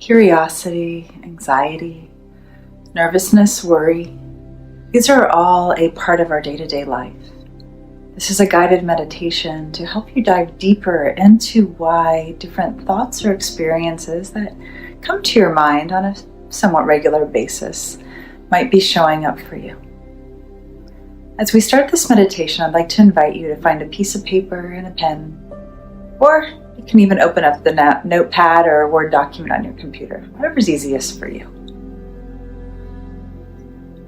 curiosity, anxiety, nervousness, worry. These are all a part of our day-to-day life. This is a guided meditation to help you dive deeper into why different thoughts or experiences that come to your mind on a somewhat regular basis might be showing up for you. As we start this meditation, I'd like to invite you to find a piece of paper and a pen, or you can even open up the notepad or Word document on your computer, whatever's easiest for you.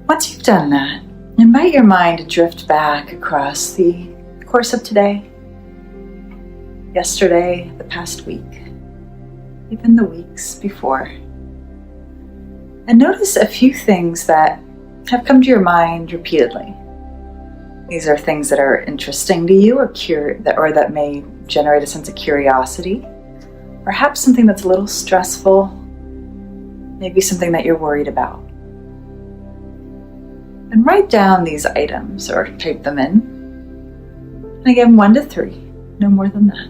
Once you've done that, invite your mind to drift back across the course of today, yesterday, the past week, even the weeks before. And notice a few things that have come to your mind repeatedly. These are things that are interesting to you or that may generate a sense of curiosity, perhaps something that's a little stressful, maybe something that you're worried about. And write down these items or type them in. And again, 1 to 3, no more than that.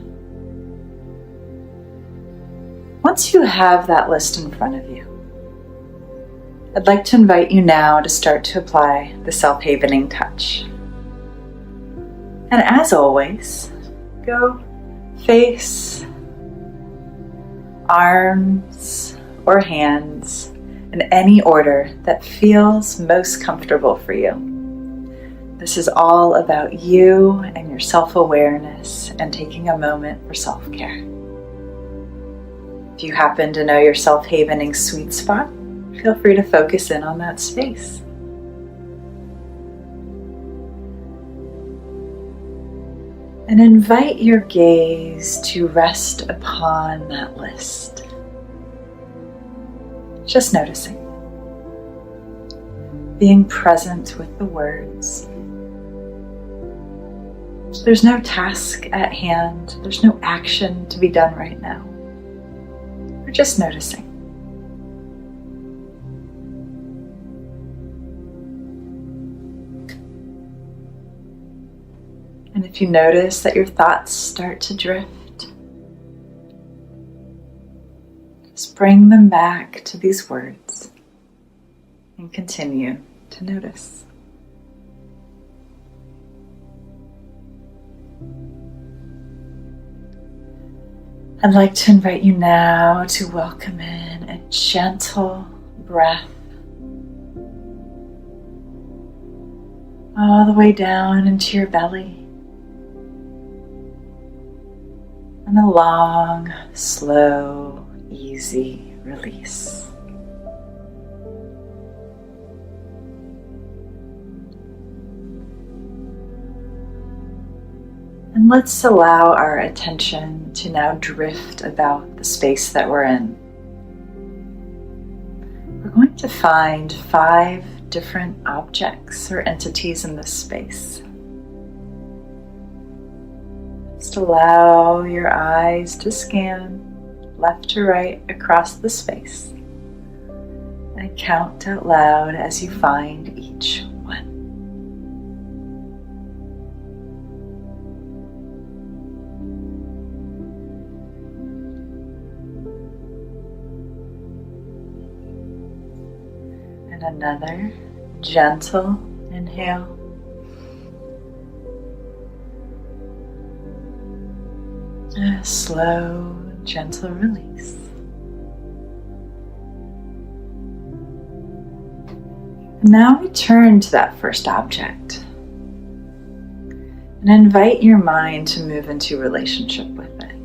Once you have that list in front of you, I'd like to invite you now to start to apply the self-havening touch. And as always, go face, arms, or hands in any order that feels most comfortable for you. This is all about you and your self-awareness and taking a moment for self-care. If you happen to know your self-havening sweet spot, feel free to focus in on that space. And invite your gaze to rest upon that list. Just noticing, being present with the words. There's no task at hand, there's no action to be done right now. We're just noticing. And if you notice that your thoughts start to drift, just bring them back to these words and continue to notice. I'd like to invite you now to welcome in a gentle breath all the way down into your belly. And a long, slow, easy release. And let's allow our attention to now drift about the space that we're in. We're going to find 5 different objects or entities in this space. Just allow your eyes to scan left to right across the space and count out loud as you find each one. And another gentle inhale. A slow, gentle release. And now return to that first object and invite your mind to move into relationship with it.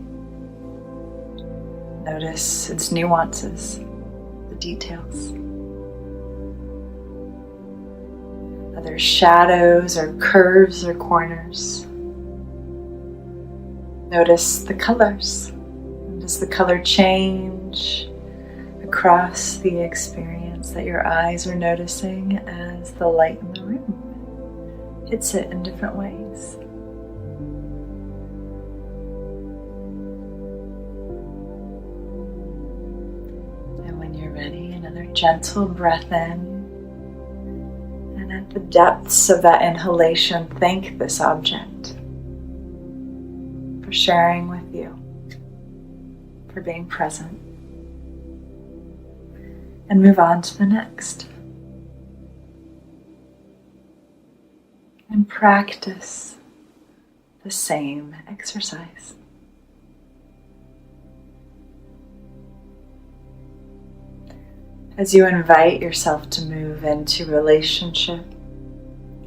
Notice its nuances, the details. Are there shadows or curves or corners? Notice the colors. Does the color change across the experience that your eyes are noticing as the light in the room hits it in different ways? And when you're ready, another gentle breath in. And at the depths of that inhalation, thank this object for sharing with you, for being present. and move on to the next. And practice the same exercise. As you invite yourself to move into relationship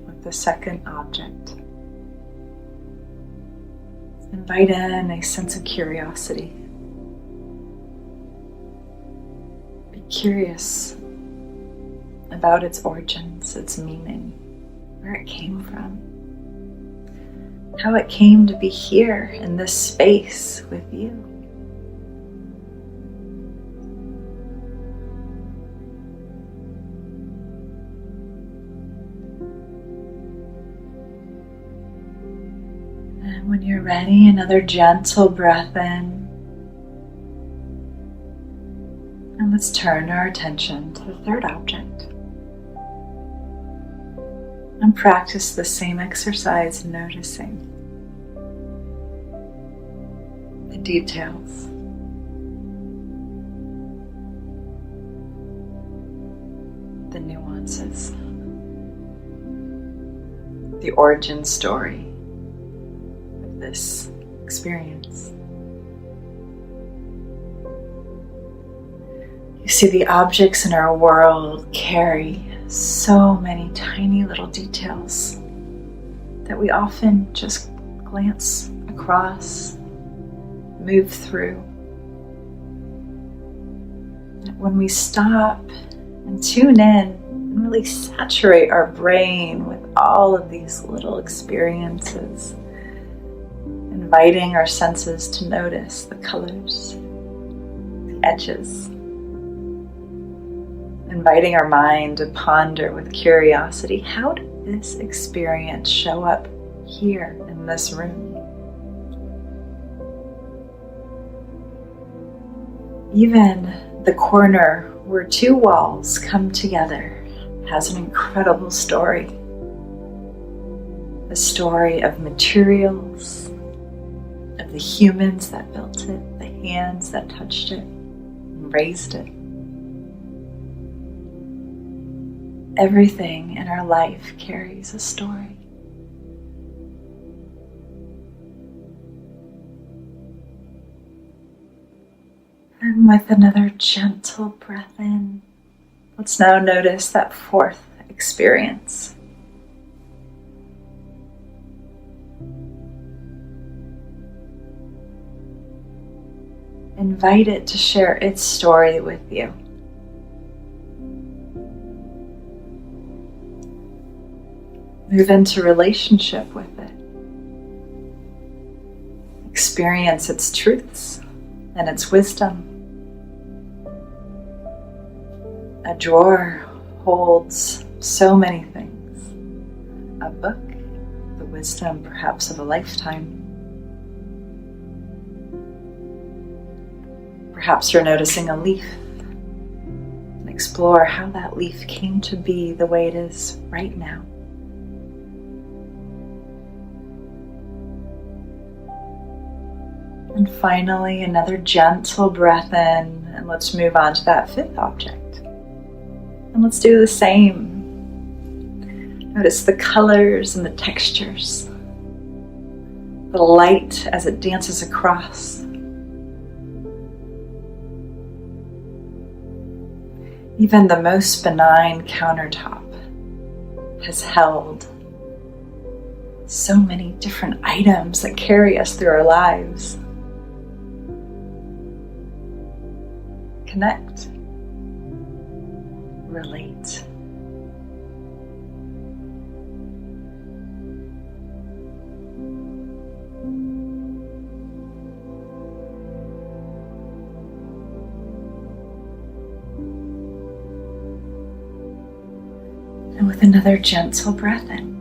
with the second object, invite in a sense of curiosity. Be curious about its origins, its meaning, where it came from, how it came to be here in this space with you. And when you're ready, another gentle breath in. And let's turn our attention to the third object. And practice the same exercise, noticing the details. The nuances. The origin story of this experience. You see, the objects in our world carry so many tiny little details that we often just glance across, move through. When we stop and tune in and really saturate our brain with all of these little experiences, inviting our senses to notice the colors, the edges, inviting our mind to ponder with curiosity, how did this experience show up here in this room? Even the corner where two walls come together has an incredible story. A story of materials, of the humans that built it, the hands that touched it and raised it. Everything in our life carries a story. And with another gentle breath in, let's now notice that fourth experience. Invite it to share its story with you. Move into relationship with it. Experience its truths and its wisdom. A drawer holds so many things. A book, the wisdom perhaps of a lifetime. Perhaps you're noticing a leaf, and explore how that leaf came to be the way it is right now. And finally, another gentle breath in, and let's move on to that fifth object. And let's do the same. Notice the colors and the textures, the light as it dances across. Even the most benign countertop has held so many different items that carry us through our lives. Connect, relate. And with another gentle breath in,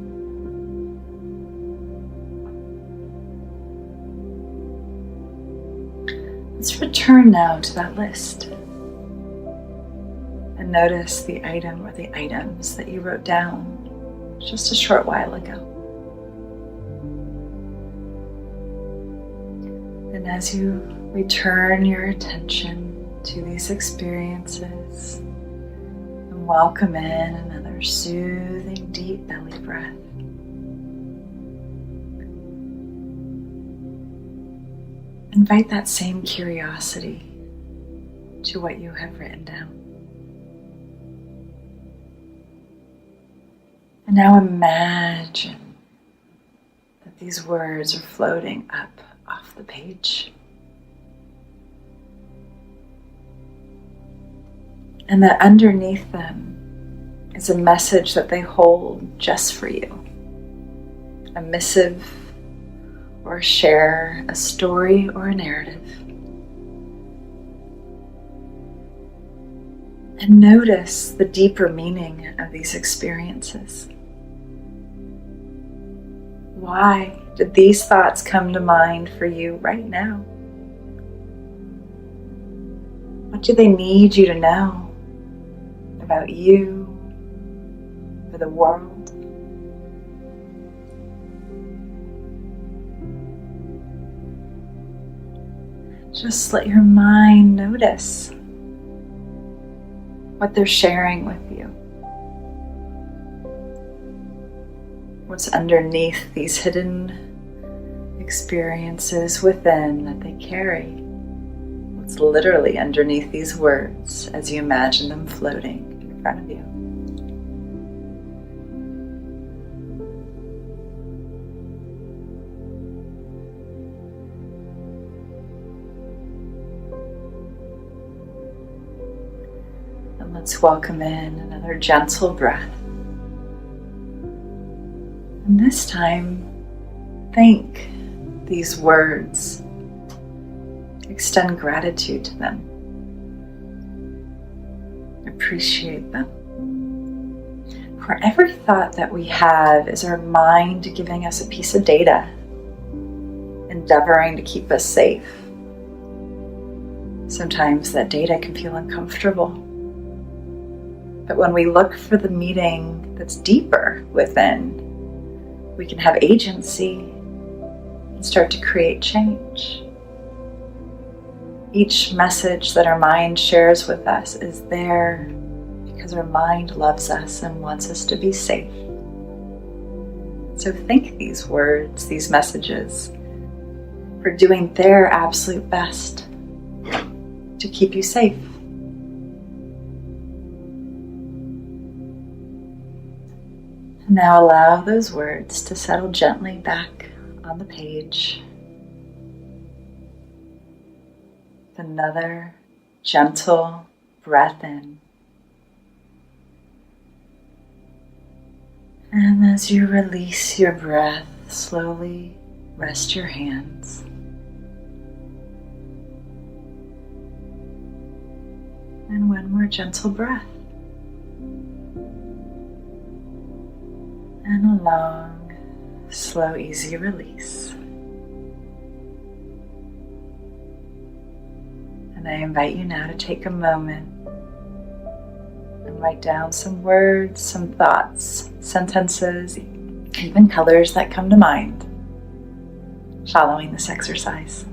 let's return now to that list. And notice the item or the items that you wrote down just a short while ago. And as you return your attention to these experiences, And welcome in another soothing, deep belly breath. Invite that same curiosity to what you have written down. And now imagine that these words are floating up off the page. And that underneath them is a message that they hold just for you. A missive or a share, a story or a narrative. And notice the deeper meaning of these experiences. Why did these thoughts come to mind for you right now? What do they need you to know about you or the world? Just let your mind notice what they're sharing with you. What's underneath these hidden experiences within that they carry. What's literally underneath these words as you imagine them floating in front of you. And let's welcome in another gentle breath. And this time, thank these words. Extend gratitude to them. Appreciate them. For every thought that we have is our mind giving us a piece of data, endeavoring to keep us safe. Sometimes that data can feel uncomfortable. But when we look for the meaning that's deeper within, we can have agency and start to create change. Each message that our mind shares with us is there because our mind loves us and wants us to be safe. So think these words, these messages, for doing their absolute best to keep you safe. Now allow those words to settle gently back on the page. With another gentle breath in. And as you release your breath, slowly rest your hands. And one more gentle breath. And a long, slow, easy release. And I invite you now to take a moment and write down some words, some thoughts, sentences, even colors that come to mind following this exercise.